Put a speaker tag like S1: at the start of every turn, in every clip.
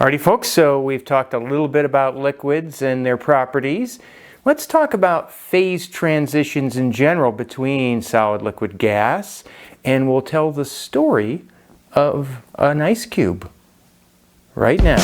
S1: Alrighty folks, so we've talked a little bit about liquids and their properties. Let's talk about phase transitions in general between solid, liquid, gas, and we'll tell the story of an ice cube right now.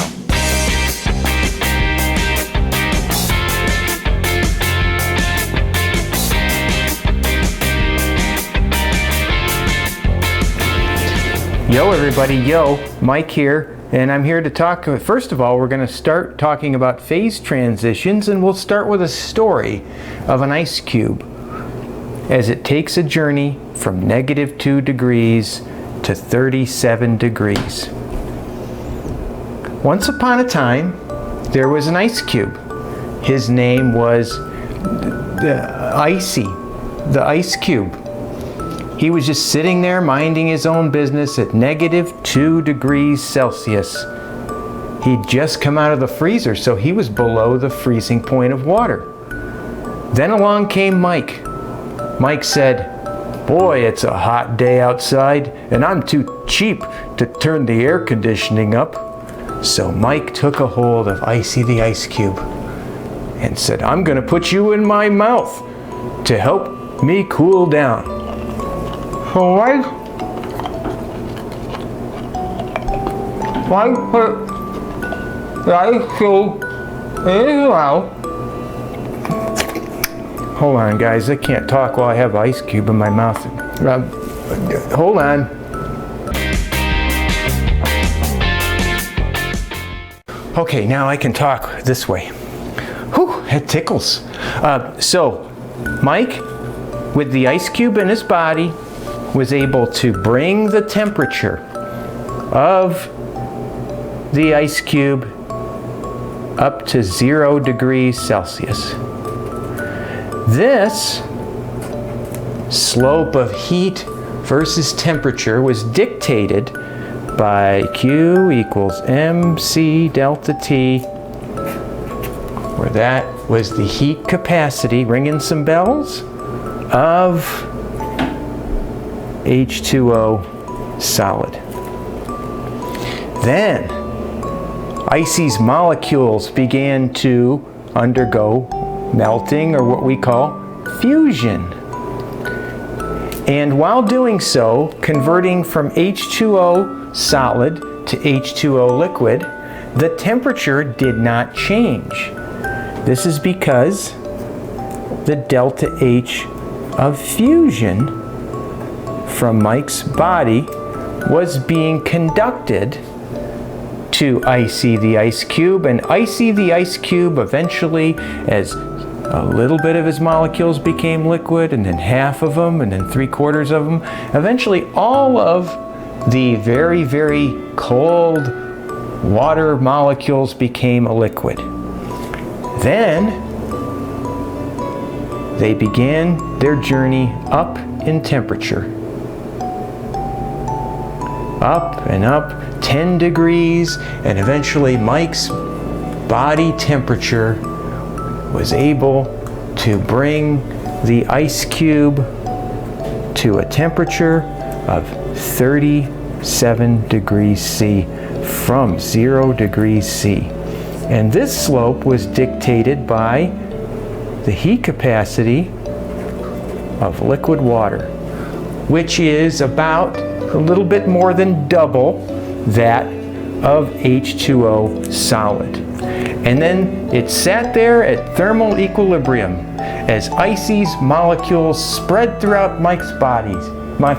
S1: Yo everybody, yo, Mike here. And I'm here to talk, first of all, we're going to start talking about phase transitions, and we'll start with a story of an ice cube as it takes a journey from -2 degrees to 37 degrees. Once upon a time, there was an ice cube. His name was Icy, the ice cube. He was just sitting there minding his own business at -2 degrees Celsius. He'd just come out of the freezer, so he was below the freezing point of water. Then along came Mike. Mike said, "Boy, it's a hot day outside, and I'm too cheap to turn the air conditioning up." So Mike took a hold of Icy the ice cube and said, "I'm going to put you in my mouth to help me cool down." Mike put the ice cube in his mouth. Hold on, guys. I can't talk while I have ice cube in my mouth. Hold on. Okay, now I can talk this way. Whew, it tickles. So, Mike, with the ice cube in his body, was able to bring the temperature of the ice cube up to 0 degrees Celsius. This slope of heat versus temperature was dictated by Q equals mc delta T, where that was the heat capacity, ringing some bells, of H2O solid. Then Icy's molecules began to undergo melting, or what we call fusion. And while doing so, converting from H2O solid to H2O liquid, the temperature did not change. This is because the delta H of fusion from Mike's body was being conducted to Icy the ice cube, and Icy the ice cube eventually, as a little bit of his molecules became liquid, and then half of them, and then 3/4 of them, eventually all of the very, very cold water molecules became a liquid. Then they began their journey up in temperature. Up and up, 10 degrees, and eventually Mike's body temperature was able to bring the ice cube to a temperature of 37 degrees C from 0 degrees C. And this slope was dictated by the heat capacity of liquid water, which is about a little bit more than double that of H2O solid. And then it sat there at thermal equilibrium as Icy's molecules spread throughout Mike's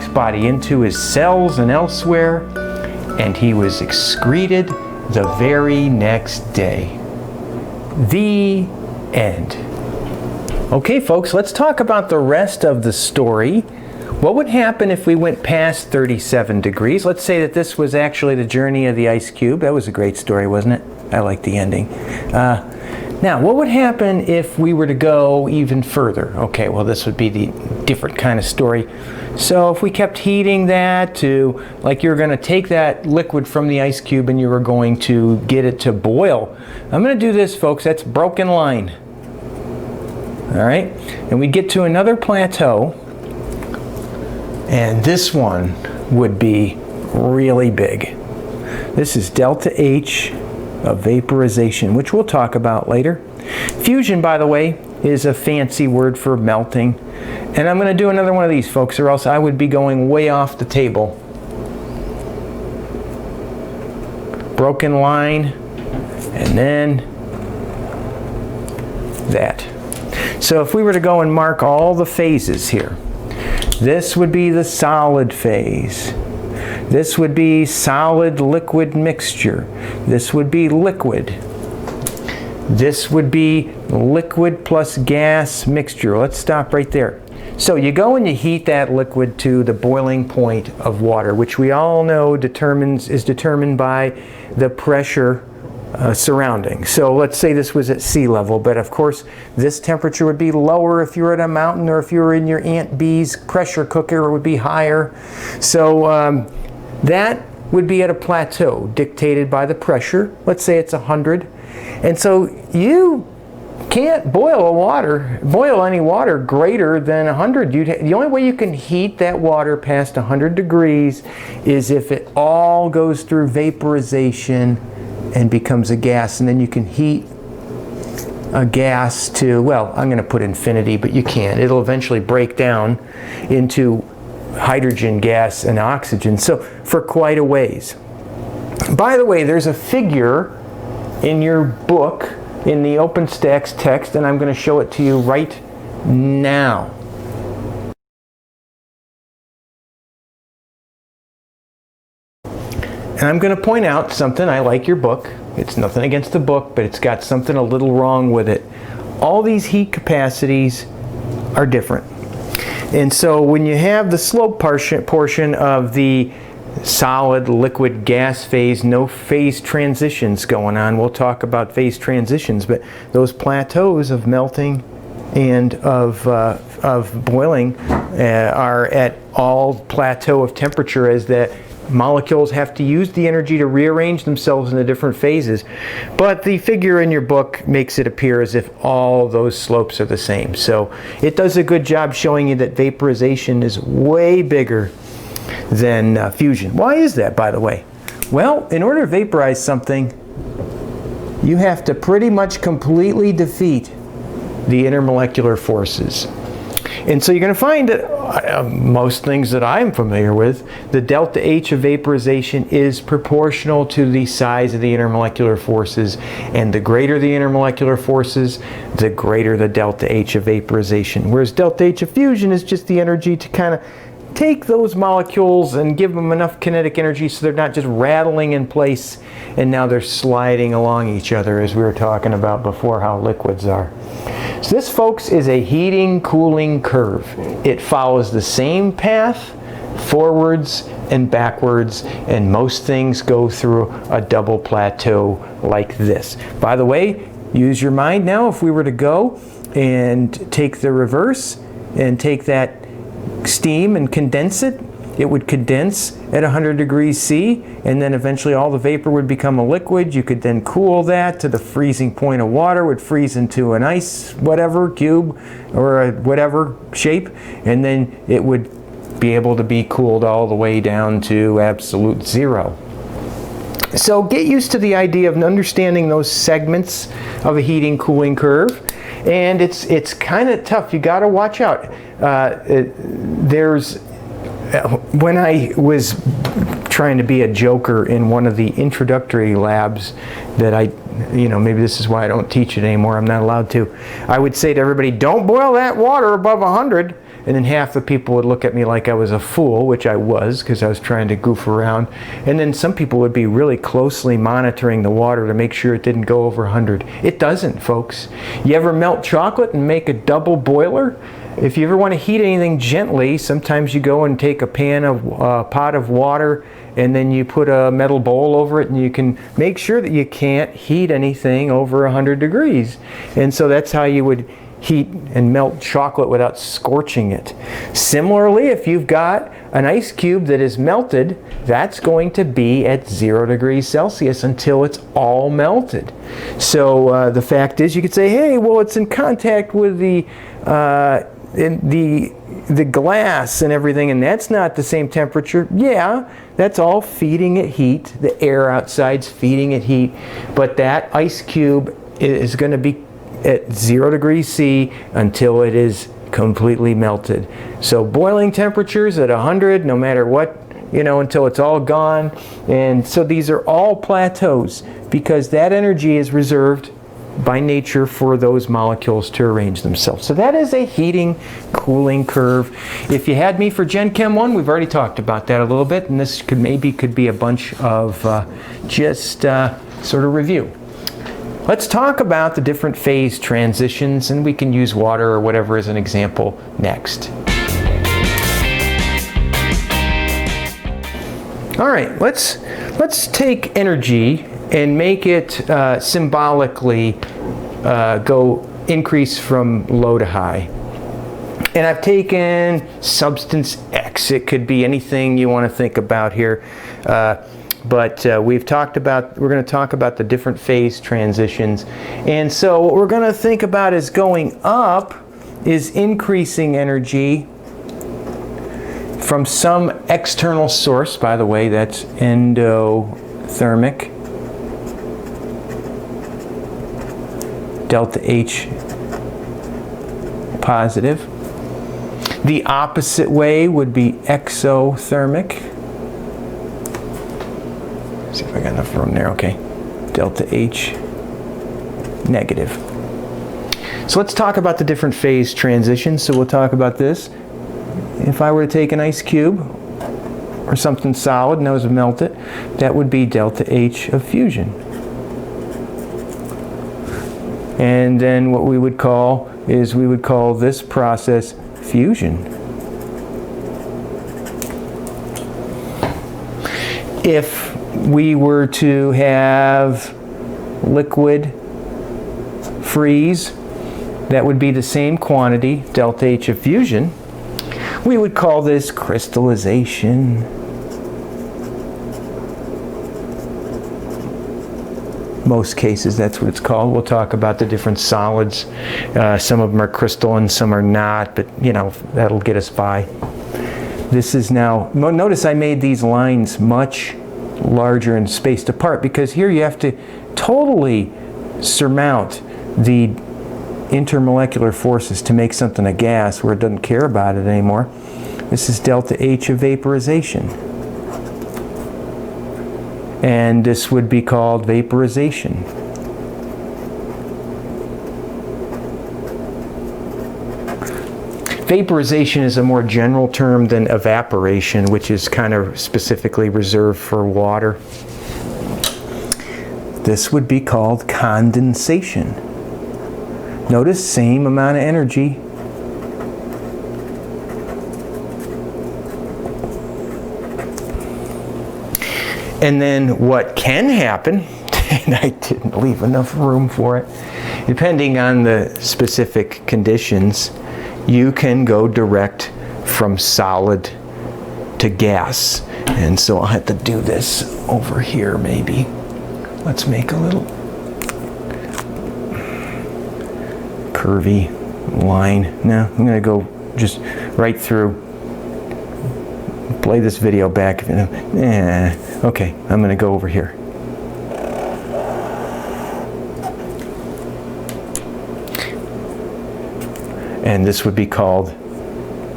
S1: body into his cells and elsewhere, and he was excreted the very next day. The end. Okay folks, let's talk about the rest of the story. What would happen if we went past 37 degrees? Let's say that this was actually the journey of the ice cube. That was a great story, wasn't it? I like the ending. Now, what would happen if we were to go even further? Okay, well, this would be the different kind of story. So if we kept heating that to, like you're going to take that liquid from the ice cube and you were going to get it to boil. I'm going to do this, folks. That's broken line. All right? And we get to another plateau. And this one would be really big. This is delta H of vaporization, which we'll talk about later. Fusion, by the way, is a fancy word for melting. And I'm going to do another one of these, folks, or else I would be going way off the table. Broken line, and then that. So if we were to go and mark all the phases here, this would be the solid phase. This would be solid liquid mixture. This would be liquid. This would be liquid plus gas mixture. Let's stop right there. So you go and you heat that liquid to the boiling point of water, which we all know is determined by the pressure surrounding. So let's say this was at sea level, but of course this temperature would be lower if you're at a mountain, or if you're in your Aunt Bee's pressure cooker, it would be higher. So that would be at a plateau dictated by the pressure. Let's say it's 100. And so you can't boil any water greater than 100. The only way you can heat that water past 100 degrees is if it all goes through vaporization and becomes a gas, and then you can heat a gas to, well, I'm going to put infinity, but you can't. It'll eventually break down into hydrogen gas and oxygen, so for quite a ways. By the way, there's a figure in your book in the OpenStax text, and I'm going to show it to you right now. And I'm going to point out something. I like your book. It's nothing against the book, but it's got something a little wrong with it. All these heat capacities are different. And so when you have the slope portion of the solid, liquid, gas phase, no phase transitions going on. We'll talk about phase transitions, but those plateaus of melting and of boiling are at all plateau of temperature, as that molecules have to use the energy to rearrange themselves into different phases. But the figure in your book makes it appear as if all those slopes are the same. So it does a good job showing you that vaporization is way bigger than fusion. Why is that, by the way? Well, in order to vaporize something, you have to pretty much completely defeat the intermolecular forces. And so you're going to find that most things that I'm familiar with, the delta H of vaporization is proportional to the size of the intermolecular forces. And the greater the intermolecular forces, the greater the delta H of vaporization. Whereas delta H of fusion is just the energy to kind of take those molecules and give them enough kinetic energy so they're not just rattling in place and now they're sliding along each other, as we were talking about before how liquids are. So this, folks, is a heating cooling curve. It follows the same path forwards and backwards, and most things go through a double plateau like this. By the way, use your mind now. If we were to go and take the reverse and take that steam and condense it, it would condense at 100 degrees C, and then eventually all the vapor would become a liquid. You could then cool that to the freezing point of water, would freeze into an ice whatever cube or a whatever shape, and then it would be able to be cooled all the way down to absolute zero. So get used to the idea of understanding those segments of a heating cooling curve. And it's kind of tough. You got to watch out. When I was trying to be a joker in one of the introductory labs that maybe this is why I don't teach it anymore. I'm not allowed to. I would say to everybody, don't boil that water above 100. And then half the people would look at me like I was a fool, which I was, because I was trying to goof around. And then some people would be really closely monitoring the water to make sure it didn't go over 100. It doesn't, folks. You ever melt chocolate and make a double boiler? If you ever want to heat anything gently, sometimes you go and take a pot of water, and then you put a metal bowl over it, and you can make sure that you can't heat anything over 100 degrees. And so that's how you would heat and melt chocolate without scorching it. Similarly, if you've got an ice cube that is melted, that's going to be at 0 degrees Celsius until it's all melted. So the fact is, you could say, hey, well, it's in contact with the the glass and everything, and that's not the same temperature. Yeah, that's all feeding it heat. The air outside's feeding it heat, but that ice cube is going to be at 0 degrees C until it is completely melted. So boiling temperatures at 100, no matter what, until it's all gone. And so these are all plateaus because that energy is reserved by nature for those molecules to arrange themselves. So that is a heating, cooling curve. If you had me for Gen Chem 1, we've already talked about that a little bit, and this could be a bunch of just sort of review. Let's talk about the different phase transitions, and we can use water or whatever as an example next. All right, let's take energy and make it symbolically go increase from low to high. And I've taken substance X. It could be anything you want to think about here. But we're going to talk about the different phase transitions. And so what we're going to think about is going up is increasing energy from some external source. By the way, that's endothermic. Delta H positive. The opposite way would be exothermic. See if I got enough room there. Okay. Delta H negative. So let's talk about the different phase transitions. So we'll talk about this. If I were to take an ice cube or something solid and I was to melt it, that would be delta H of fusion. And then what we would call this process fusion. If we were to have liquid freeze, that would be the same quantity, delta H of fusion. We would call this crystallization. Most cases, that's what it's called. We'll talk about the different solids. Some of them are crystalline, some are not, but that'll get us by. This is now, notice I made these lines much larger and spaced apart because here you have to totally surmount the intermolecular forces to make something a gas where it doesn't care about it anymore. This is delta H of vaporization. And this would be called vaporization. Vaporization is a more general term than evaporation, which is kind of specifically reserved for water. This would be called condensation. Notice, same amount of energy. And then what can happen, and I didn't leave enough room for it, depending on the specific conditions, you can go direct from solid to gas. And so I'll have to do this over here maybe. Let's make a little curvy line. No, I'm going to go just right through. Play this video back. Okay, I'm going to go over here. And this would be called,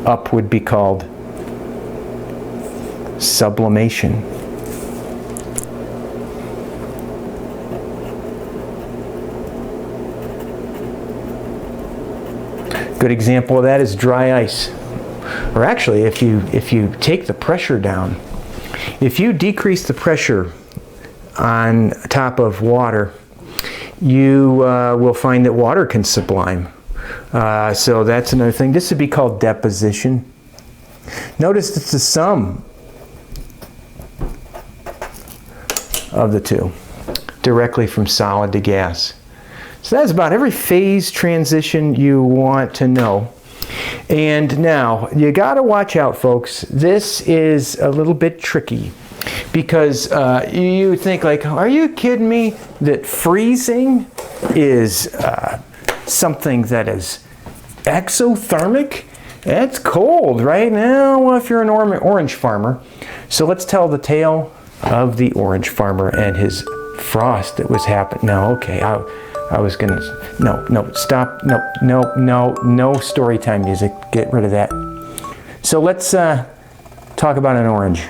S1: up would be called sublimation. Good example of that is dry ice. Or actually, if you take the pressure down, if you decrease the pressure on top of water, you will find that water can sublime. So that's another thing. This would be called deposition. Notice it's the sum of the two, directly from solid to gas. So that's about every phase transition you want to know. And now, you got to watch out, folks. This is a little bit tricky because you think like, are you kidding me that freezing is something that is exothermic? It's cold right now. Well, if you're an orange farmer. So let's tell the tale of the orange farmer and his frost that was happening. No, okay. I was gonna. No, stop. No story time music. Get rid of that. So let's talk about an orange.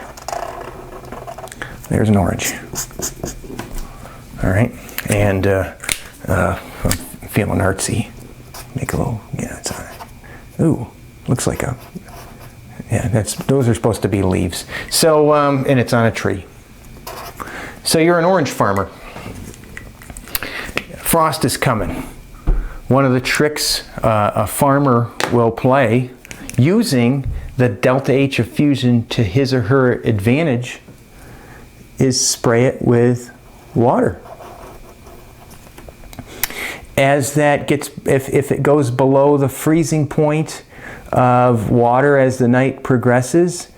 S1: There's an orange. All right, and I'm feeling artsy. Make a little. Yeah, it's on it. Ooh, looks like a. Yeah, those are supposed to be leaves. So and it's on a tree. So you're an orange farmer. Frost is coming. One of the tricks a farmer will play using the delta H of fusion to his or her advantage is spray it with water. As that gets, if it goes below the freezing point of water as the night progresses,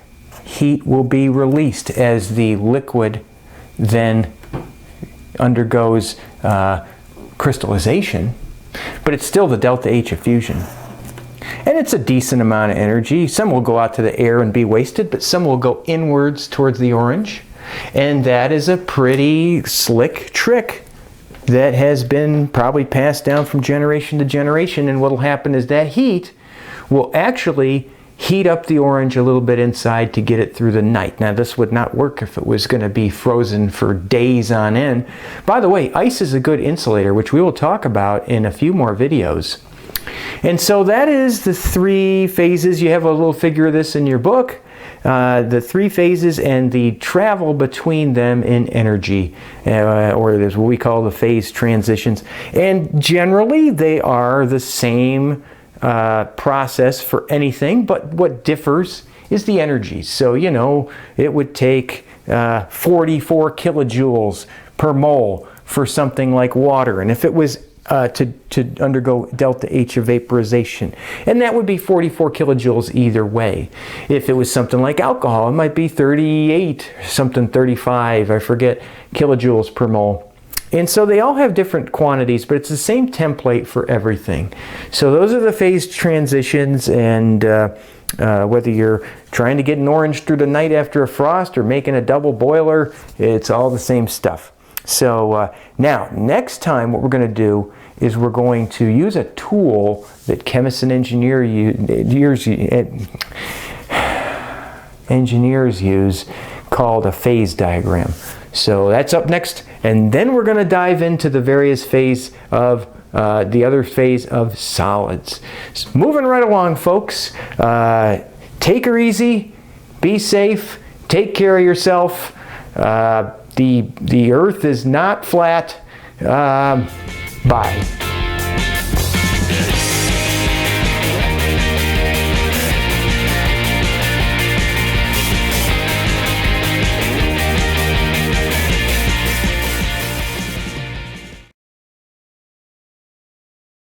S1: heat will be released as the liquid then undergoes crystallization, but it's still the delta H of fusion. And it's a decent amount of energy. Some will go out to the air and be wasted, but some will go inwards towards the orange. And that is a pretty slick trick that has been probably passed down from generation to generation. And what will happen is that heat will actually heat up the orange a little bit inside to get it through the night. Now, this would not work if it was going to be frozen for days on end. By the way, ice is a good insulator, which we will talk about in a few more videos. And so that is the 3 phases. You have a little figure of this in your book. The 3 phases and the travel between them in energy, or there's what we call the phase transitions. And generally, they are the same process for anything, but what differs is the energy. So, you know, it would take 44 kilojoules per mole for something like water. And if it was to undergo delta H of vaporization, and that would be 44 kilojoules either way. If it was something like alcohol, it might be 38, something 35, I forget, kilojoules per mole. And so they all have different quantities, but it's the same template for everything. So those are the phase transitions, and whether you're trying to get an orange through the night after a frost or making a double boiler, it's all the same stuff. So now, next time what we're going to do is we're going to use a tool that chemists and engineers use called a phase diagram. So that's up next, and then we're going to dive into the various phase of the other phase of solids. So moving right along, folks. Take her easy, be safe, take care of yourself. The earth is not flat. Bye.